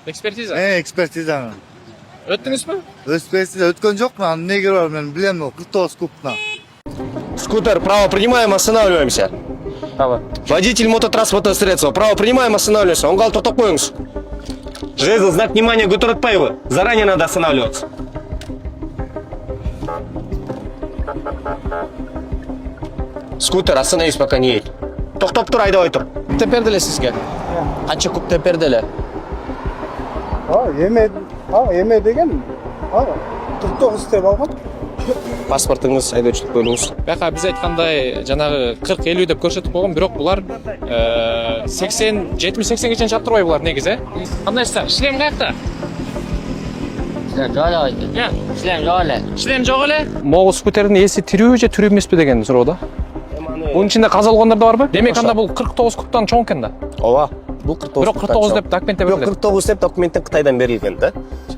Экспертиза? Экспертизаны. Өттүңүзбү? Экспертиза өткөн жокмун, анын негери бар, мен билем, 49 кубтан. Скутер, право принимаем, останавливаемся. Право. Водитель мототранспортного средства, право принимаем, останавливаемся. Он говорит, тоқтап қойыңыз. Жезл, знак внимания, Гутуратбаева. Заранее надо останавливаться. Скутер, остановись, пока не едет. Тоқтап тұр, айдабай тұр. Купте бердиле сизге? Канча купте бердиле? Эме деген 49 деп алган. Паспортыңыз, айдоочулук бөлүңүз. Бияка биз айткандай жанагы 40-50 деп көрсөтүп койгон, бирок булар 80, 70-80ге чейин чаптырбай булар негизи. Кандайсыздар? Шлем каякта? Шлем жок эле. Могул скутердин ээси тирүү же тирүү эмеспи деген суроо да. Bunun içinde каза болгондор да барбы? Демек анда бул 49 куптан чоң экен да. Ооба, бул 49. Бирок 49 деп документте берилген. Бирок 49 деп документтен Кытайдан берилген да.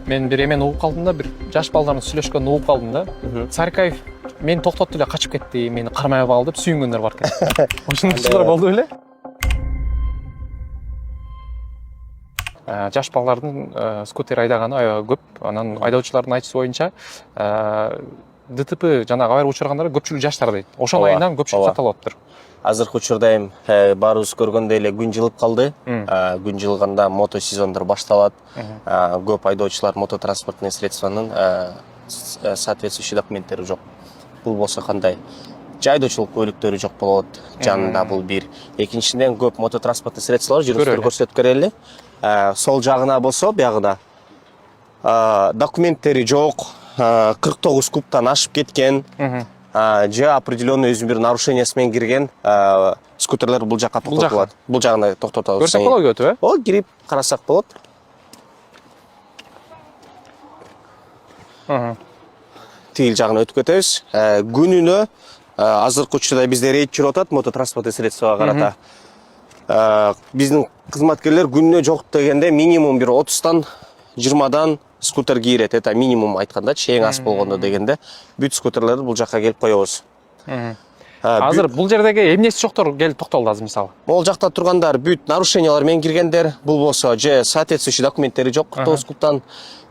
Мен бир эмен угуп калдым да, бир жаш балдардын сүйлөшкөнүн угуп калдым да. Саркаев мени токтотту эле, качып кетти, мени кармай алды деп сүйүнгөндөр бар экен. Ошондой болду беле? Жаш балдардын скутер айдаганы аябай көп. Анан айдоочулардын айтуусу боюнча ДТП жанагы авария учургандар көпчүлүгү жаштар дейт. Ошол айынан көпчүлүк катталып атыптыр. Азыркы учурда эми баарыбыз көргөндөй эле күн жылып калды. Күн жылганда мото сезондор башталат. Көп айдоочулар мототранспортный средствонун соответствующий документтери жок. Бул болсо кандай? Айдоочулук көлүктөрү жок болот. Жанында бул бир. Экинчиден көп мототранспортный средстволор жүрүштөр көрсөтүп көрөлү. Сол жагына болсо биягына документтери жок, 49 кубтан ашып кеткен, же определенный өзүнүн бир нарушениясы менен кирген скутерлер бул жакка токтотулат. Бул жагына токтотолот. Көрсөк болобу өтүп, О, кирип карасак болот. Тигил жагына өтүп кетебиз. Күнүнө азыркы учурда бизде рейд жүрүп атат мототранспортный средствого карата. Биздин кызматкерлер күнүнө жок дегенде минимум бир 30тан 20дан скутер кийрет. Это минимум айткандачы, эң аз болгондо дегенде бүт скутерлерди бул жакка келип коебуз. Азыр бул жердеги эмнеси жоктор келип токтолду азыр мисалы. Могул жакта тургандар бүт нарушениялар менен киргендер. Бул болсо же соответствующий документтери жок 49 кубтан.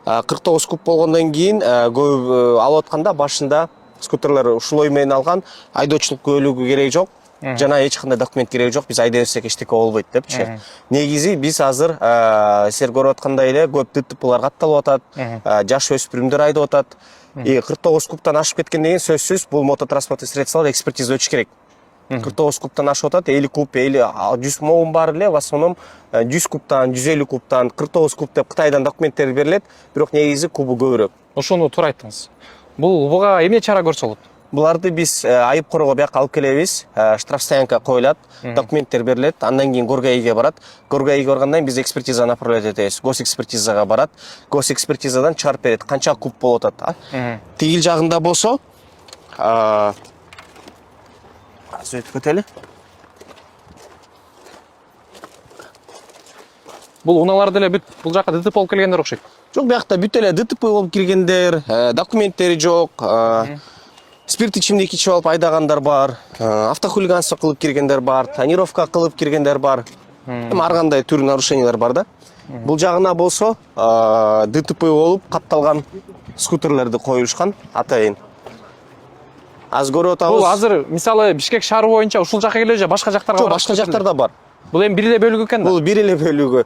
49 куб болгондон кийин көп алып атканда башында скутерлер ушул ой менен алган, айдоочулук көлүгү кереги жок. Жана эч кандай документ кереги жок, биз айдай берсек эчтеке болбойт депчи. Негизи биз азыр силер көрүп аткандай эле көп ДТПлар катталып атат, жаш өспүрүмдөр айдап атат. 49 кубтан ашып кеткенден кийин сөзсүз бул мототранспортный средстволор экспертиза өтүш керек. 49 кубтан ашып атат, 50 куб, 100 могун баары эле в основном 100 кубтан, 150 кубтан, 49 куб деп Кытайдан документтер берилет, бирок негизи кубу көбүрөөк. Ошону туура айттыңыз. Буга эмне чара көрсө болот? Буларды биз айып корого бияка алып келебиз. Штраф стоянка коюлат, документтер берилет, андан кийин Горгаиге барат. Горгаиге баргандан кийин биз экспертиза направлять этебиз. Госэкспертизага барат. Госэкспертизадан чарп берет, канча куб болуп атат. Тигил жагында болсо өтүп кетели. Бул унаалар деле бүт бул жакка ДТП болуп келгендер окшойт. Жок, биякта бүт эле ДТП болуп киргендер, документтери жок, спирт ичимдик ичип алып айдагандар бар, автохулиганство кылып киргендер бар, тонировка кылып киргендер бар. Эми ар кандай түр нарушениялар бар да. Бул жагына болсо ДТП болуп катталган скутерлерди коюлушкан атайын. Аз көрүп атабыз. Бул азыр мисалы Бишкек шаары боюнча ушул жакка келе же башка жактарга бар? Жок, башка жактарда бар. Бул эми бир эле бөлүгү экен да? Бул бир эле бөлүгү.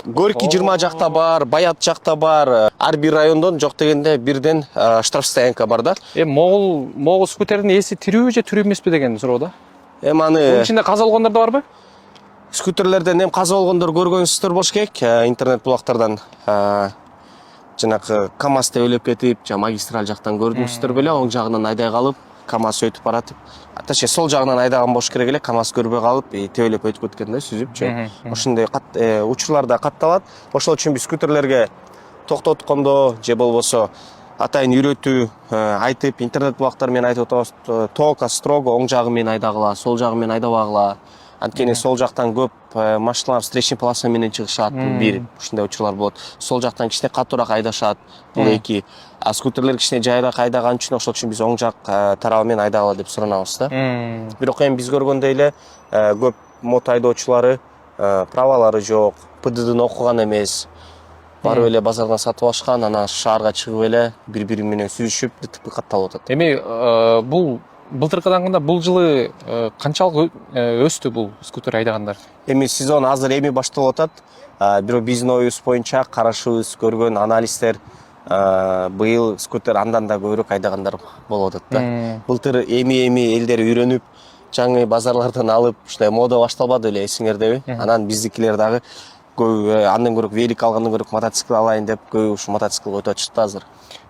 Горький 20 жакта бар, Баят жакта бар. Ар бир райондон жок дегенде бирден штраф стоянка бар да. Могул скутердин ээси тирүү же тирүү эмеспи деген суроо да. Эми аны Бунун ичинде каза болгондор да барбы? Скутерлерден эми каза болгондор көргөнсүздөр болуш керек. Интернет булактардан жанагы КамАЗ деп өлөп кетип, магистраль жактан көрдүңүздөр беле, оң жагынан айдай калып, КамАЗ өтүп баратып. Атаче сол жагынан айдаган болуш керек эле, КамАЗ көрбөй калып, тебелеп өтүп кеткен да, сүзүпчү. Ошондой учурларда катталат. Ошол үчүн биз скутерлерге токтоткондо же болбосо атайын үйрөтүү айтып, интернет булактар менен айтып атабыз, тока строго оң жагы менен айдагыла, сол жагы менен айдабагыла. Анткени сол жактан көп машиналар встречный полоса менен чыгышат, бир ушундай учурлар болот. Сол жактан кичине катуураак айдашат, бул эки. А скутерлер кичине жайыраак айдаган үчүн ошол үчүн биз оң жак тарабы менен айдагыла деп суранабыз да. Бирок эми биз көргөндөй эле көп мото айдоочулары правалары жок, ПДДны окуган эмес. Барып эле базардан сатып алышкан, анан шаарга чыгып эле бири-бири менен сүзүшүп, ДТП катталып атат. Эми бул былтыркыдан кандай бул жылы канчалык өстү бул скутер айдагандар? Эми сезон азыр эми башталып атат. Бирок биздин оюбуз боюнча, карашыбыз, көргөн анализдер быйыл скутер андан да көбүрөөк айдагандар болуп атат да. Былтыр эми элдер үйрөнүп, жаңы базарлардан алып, ушундай мода башталбады эле, эсиңердеби? Анан биздикилер дагы көбү андан көрөк велик алгандан көрөк мотоцикл алайын деп көбү ушу мотоциклге өтүп атышты азыр.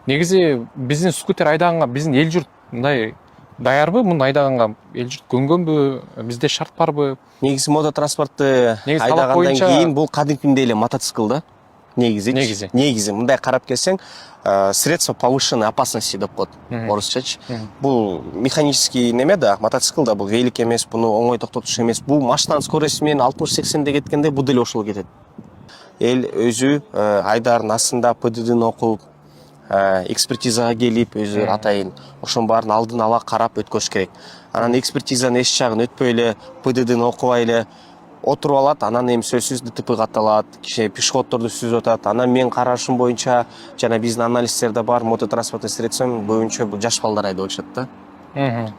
Негизи биздин скутер айдаганга биздин эл журт мындай даярбы? Муну айдаганга эл журт көнгөнбү? Бизде шарт барбы? Негизи мототранспортты Негизи талап айдагандан боюнча кийин бул кадимкидей эле мотоцикл да. Негизи мындай карап келсең, средство повышенной опасности деп коет орусчачы. Бул механический неме да, мотоцикл да, бул велик эмес, буну оңой токтотуш эмес. Бул машинанын скоросту менен 60-80де кеткенде бул деле ошол кетет. Эл өзү айдардын астында ПДДны окуп, экспертизага келип, өзү атайын ошонун баарын алдын ала карап өткөзүш керек. Анан экспертизанын эч жагын өтпөй эле, ПДДны окубай эле отуруп алат, анан эми сөзсүз ДТП катталат, киши пешеходдорду сүзүп атат. Анан менин карашым боюнча, жана биздин анализдерде бар, мототранспортный средство боюнча жаш балдар айдап атышат да.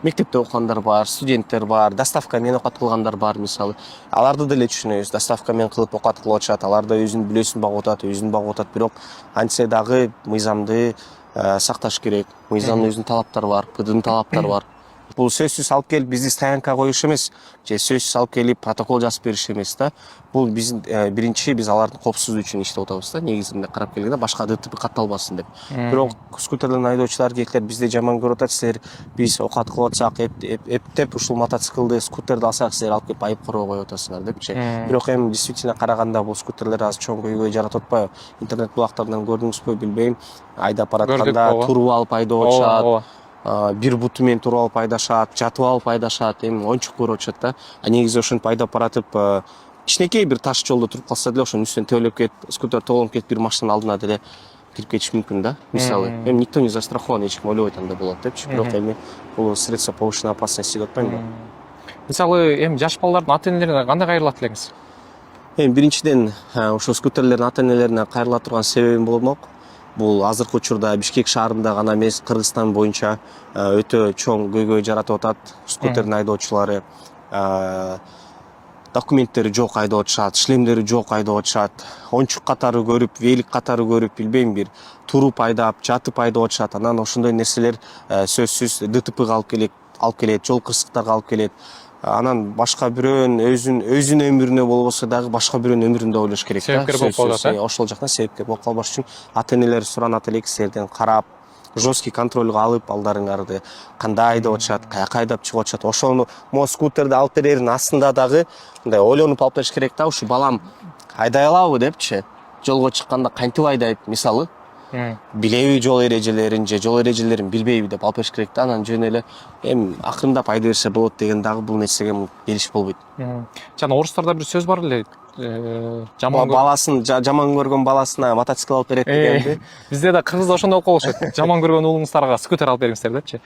Мектепте окугандар бар, студенттер бар, доставка менен окат кылгандар бар, мисалы. Аларды деле түшүнөбүз, доставка менен кылып окат кылып атышат, алар да өзүнүн бүлөсүн багып атат, өзүн багып атат, бирок антсе дагы мыйзамды сакташ керек. Мыйзамдын өзүнүн талаптары бар, ПДДнын талаптары бар. Бул сөзсүз алып келип бизди стоянкага коюш эмес, же сөзсүз алып келип протокол жазып бериш эмес да. Бул биздин биринчи биз алардын коопсуздугу үчүн иштеп атабыз да. Негизинде карап келгенде башка ДТП катталбасын деп. Бирок скутерлердин айдоочулар келиптер бизди жаман көрүп атат, силер биз окат кылып атсак, эптеп ушул мотоциклды, скутерди алсак, силер алып келип айып короо коюп атасыңар депчи. Бирок эми действительно караганда бул скутерлер азыр чоң көйгөй жаратып атпайбы? Интернет булактарынан көрдүңүзбү, билбейм. Айдап баратканда туруп алып айдап атышат. Бир буту менен туруп алып айдашат, жатып алып айдашат, эми оңчук көрүп атышат да. Негизи ошентип айдап баратып, кичинекей бир таш жолдо туруп калса деле ошонун үстүнөн тебелеп кетип, скутер тоголонуп кетип, бир машинанын алдына деле кирип кетиш мүмкүн да. Мисалы, эми никто не застрахован, эч ким ойлобойт андай болот депчи. Бирок эми бул средство повышенной опасности деп атпайм да. Мисалы, эми жаш балдардын ата-энелерине кандай кайрылат элеңиз? Эми биринчиден ошо скутерлердин ата-энелерине кайрыла турган себебим болмок. Бул азыркы учурда Бишкек шаарында гана эмес, Кыргызстан боюнча өтө чоң көйгөй жаратып атат. Скутердин айдоочулары документтери жок айдап атышат, шлемдери жок айдап атышат. Оңчук катары көрүп, велик катары көрүп, билбейм, бир туруп айдап, жатып айдап атышат. Анан ошондой нерселер сөзсүз ДТПга алып келет, жол кырсыктарга алып келет. Анан башка бирөөнүн өзүнүн өмүрүнө болбосо дагы башка бирөөнүн өмүрүндө ойлош керек да. Себепкер болуп калат. Ошол жактан себепкер болуп калбаш үчүн ата-энелер суранат элек, силерден карап, жесткий контролго алып, балдарыңарды кандай айдап атышат, каяка айдап чыгып атышат. Ошону скутерди алып берердин астында дагы мындай ойлонуп алып бериш керек да. Ушу балам айдай алабы депчи. Жолго чыкканда кантип айдайт, мисалы. Билеби жол эрежелерин же жол эрежелерин билбейби деп алып бериш керек да. Анан жөн эле эми акырындап айдай берсе болот деген дагы бул нерсеге келиш болбойт. Жана орустарда бир сөз бар эле, жаман көргөн баласына мотоцикл алып берет дегенди. Бизде да Кыргызда ошондой болушат. Жаман көргөн уулуңуздарга скутер алып бериңиздер депчи.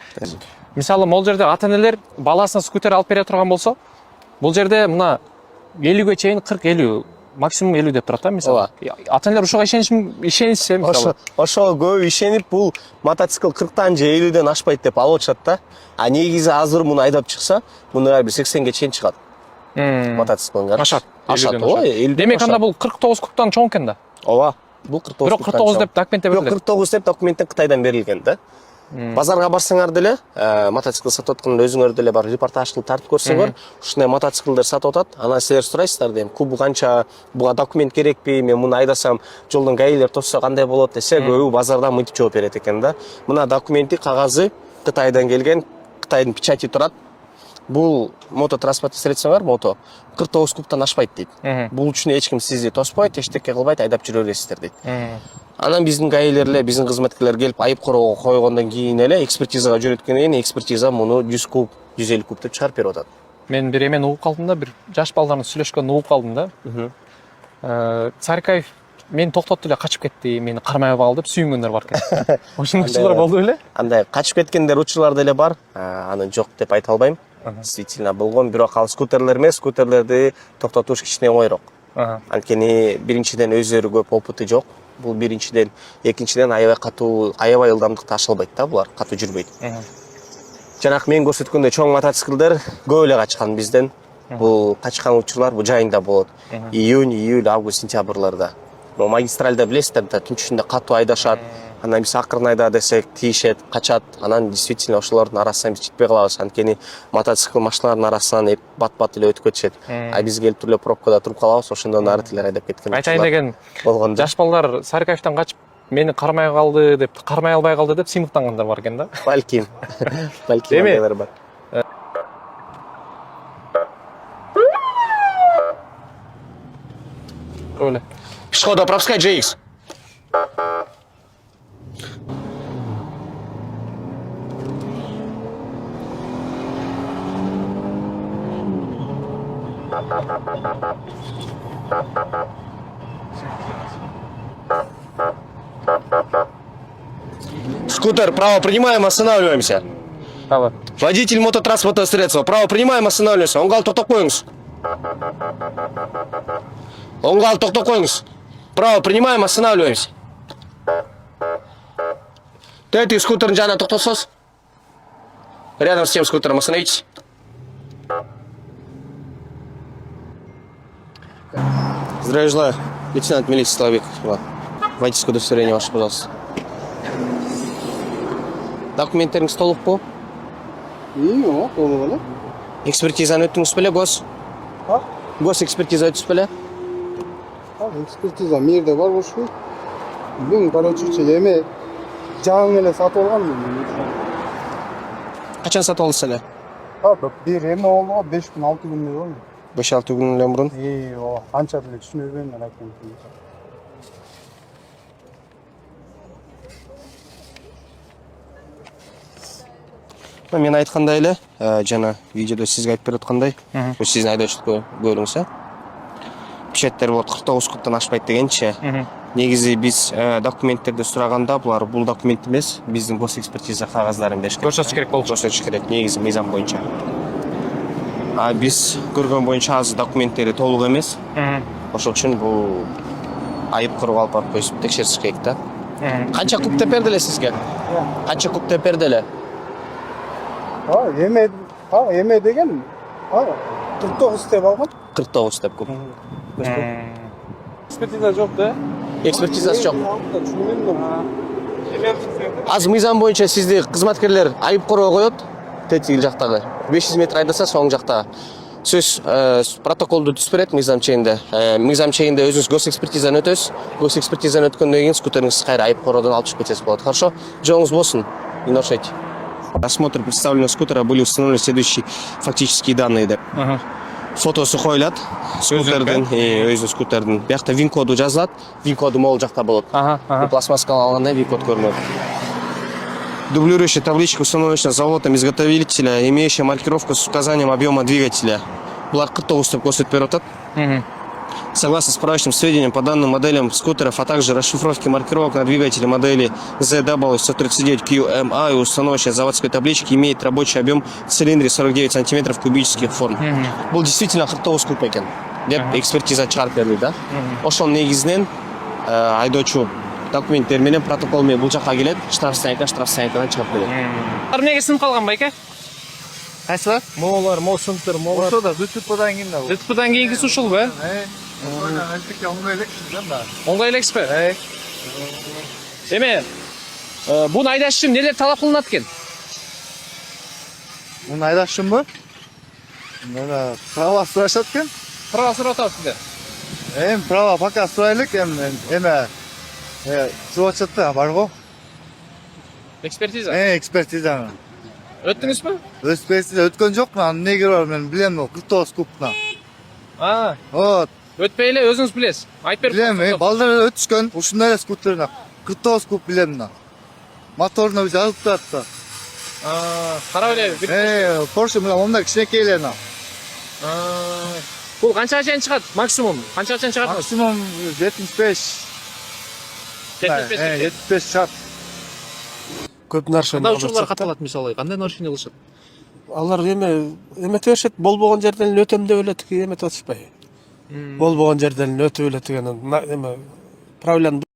Мисалы, могул жерде ата-энелер баласына скутер алып бере турган болсо, бул жерде мына 50ге чейин 40-50, максимум 50 деп турат да, мисалы. Ата-энелер ушуга ишенишсе, мисалы. Ошого көп ишенип, бул мотоцикл 40тан же 50ден ашпайт деп алып атышат да. А негизи азыр муну айдап чыкса, муну бир 80ге чейин чыгат. Мотоциклга Ашат. Ой, демек анда бул 49 кубтан чоң экен да. Ооба, бул 49. Бирок 49 деп документте берилет. 49 деп документтен Кытайдан берилген да. Базарга барсаңар деле, мотоцикл сатып атканда өзүңөр деле бар репортаж кылып тартып көрсөңөр, ушундай мотоциклдер сатып атат. Анан силер сурайсыздар дейм, кубу канча, буга документ керекпи, мен муну айдасам жолдон гаилер тосса кандай болот десе, көбү базардан мынтип жооп берет экен да. Мына документи, кагазы Кытайдан келген, Кытайдын печати турат. Бул мототранспортный средство бар, мото 49 кубтан ашпайт дейт. Бул үчүн эч ким сизди тоспойт, эчтеке кылбайт, айдап жүрө бересиздер дейт. Анан биздин гаилерлер, биздин кызматкерлер келип айып короо койгондон кийин эле экспертизага жөнөткөндөн кийин экспертиза муну 100 куб, 150 куб деп чыгарып берип атат. Мен бир эмен угуп калдым да, бир жаш балдардын сүйлөшкөнүн угуп калдым да. Царикаев мени токтотту эле, качып кетти, мени кармай алып деп сүйүнгөндөр бар экен. Ошондой учурлар болду беле? Андай качып кеткендер учурлар деле бар. Аны жок деп айта албайм. действительно болгон, бирок ал скутерлер эмес, скутерлерди токтотуш кичине оңойрок. Анткени биринчиден өздөрү көп опыты жок. Бул биринчиден, экинчиден аябай ылдамдыкта аша албайт да булар, катуу жүрбөйт. Жанакы мен көрсөткөндөй чоң мотоциклдер көп эле качкан бизден. Бул качкан учурлар бул жайында болот. Июнь, июль, август, сентябрларда. Но магистральда билесиздер да, түнчүндө катуу айдашат. Анан биз акырын айда десек тийишет, качат. Анан действительно ошолордун арасынан биз жетпей калабыз. Анткени мотоцикл машиналардын арасынан бат-бат эле өтүп кетишет. А биз келип туруп эле пробкада туруп калабыз, ошондон ары тилер айдап кеткен. Айтайын деген болгондо. жаш балдар Сарыкаевтан качып мени кармай калды деп, кармай албай калды деп сыймыктангандар бар экен да. Балким. Балким андайлар бар. Öyle. Шкода, пропускай GX. Скутер, право принимаем, останавливаемся. Давай. Водитель мототранспортного средства, право принимаем, останавливаемся. Оңгал токтоп коюңуз. Оңгал токтоп коюңуз. Право принимаем, останавливаемся. Третий скутер жана токтосоз. Рядом с тем скутером остановитесь. Здравия желаю. Лейтенант милиции Соловик. Водительское удостоверение ваше, пожалуйста. Документтериңиз толукпу? Yok, onu bana. Экспертизаны өттүңүз беле, Гос экспертиза өттүңүз беле? Abi ekspertiza merde var boş ver. Bugün короче yeme жаңы эле сатып алгам мен. Качан сатып алдыңыз эле? Abi bir eме oldu 5 gün 6 gün diyor mu? 5-6 күн эле мурун. O ança bile düşünüyorum ben aytayım. Мен айткандай эле, жана видеодо сизге айтып берип аткандай, бул сиздин айдоочулукка көрүңүз, печаттер болот 49 куттан ашпайт дегенчи. Негизи биз документтерди сураганда булар бул документ эмес, биздин гос экспертиза кагаздарын бериш керек. Көрсөтүш керек болчу. Көрсөтүш керек, негизи мыйзам боюнча. А биз көргөн боюнча азыр документтери толук эмес. Ошол үчүн бул айып куруп алып барып коюп текшериш керек да. Канча куп деп берди эле сизге? Канча куп деп берди эле? Yeme degen 49 деп алган. 49 деп куп. Экспертиза жок да? Экспертизасы жок. Düşünmedim. Азыр мыйзам боюнча сизди кызматкерлер айып короо коет. Тетиги жактагы 500 метр айдаса соң жакта сөз протоколду түзүп берет мыйзам чегинде. Мыйзам чегинде өзүңүз гос экспертизаны өтөсүз. Гос экспертизаны өткөндөн кийин скутериңизди кайра айып короодон алып чыгып кетсеңиз болот. Хорошо? Жолуңуз болсун. Не нарушайте. Осмотр представленного скутера были установлены следующие фактические данные деп. Фотосу коюлат скутердин, өзү скутердин. Биякта вин коду жазылат. Вин коду могул жакта болот. Пластмасканы алганда вин код көрүнөт. Дублирующая табличка установлена завода-изготовителя, имеющая маркировку с указанием объема двигателя. Булар 49 деп көрсөтүп берип атат. Согласно справочным сведениям по данным моделям скутеров, а также расшифровке маркировок на двигателе модели ZW139QMA и установочной заводской таблички имеет рабочий объем в цилиндре 49 сантиметров кубических форм. Был действительно 49 куб экен деп экспертиза чыгарып берди да. Ошол негизинен айдоочу документтер менен протокол менен бул жакка келет, штрафстоянкадан чыгып берет. Эмнеге сынып калган байке? Кайсылар? Молар, сыныптар, молар. Ошо да ЗТПдан кийин да. ЗТПдан кийинкиси ушул бе? Оңгай элекспи? Эме, буну айдаш үчүн нелер талап кылынат экен? Муну айдаш үчүнбү? Мына права сурашат экен. Права сурап атасыздар. Права пока сурайлык эме жуачат да барго. Экспертиза. Экспертиза. Өттүңүзбү? Экспертиза өткөн жокмун, анын негири бар, мен билем, 49 кубтан. Вот. Өтпөй эле өзүңүз билесиз. Айтып берип. Билем, балдар өтүшкөн, ушундай эле скутерден 49 куб билем да. Моторуна жазып турат да. Карап эле. Porsche менен онда кичинекей эле на. Бул канчага чейин чыгат? Максимум канчага чейин чыгат? Максимум 75. 75 чыгат. Көп нарушение. Кандай учурлар катталат мисалы? Кандай нарушение кылышат? Алар эмете беришет, болбогон жерден эле өтөм деп эле тиги эметип атышпайбы? Болбогон жерден эле өтүп эле деген эме проблема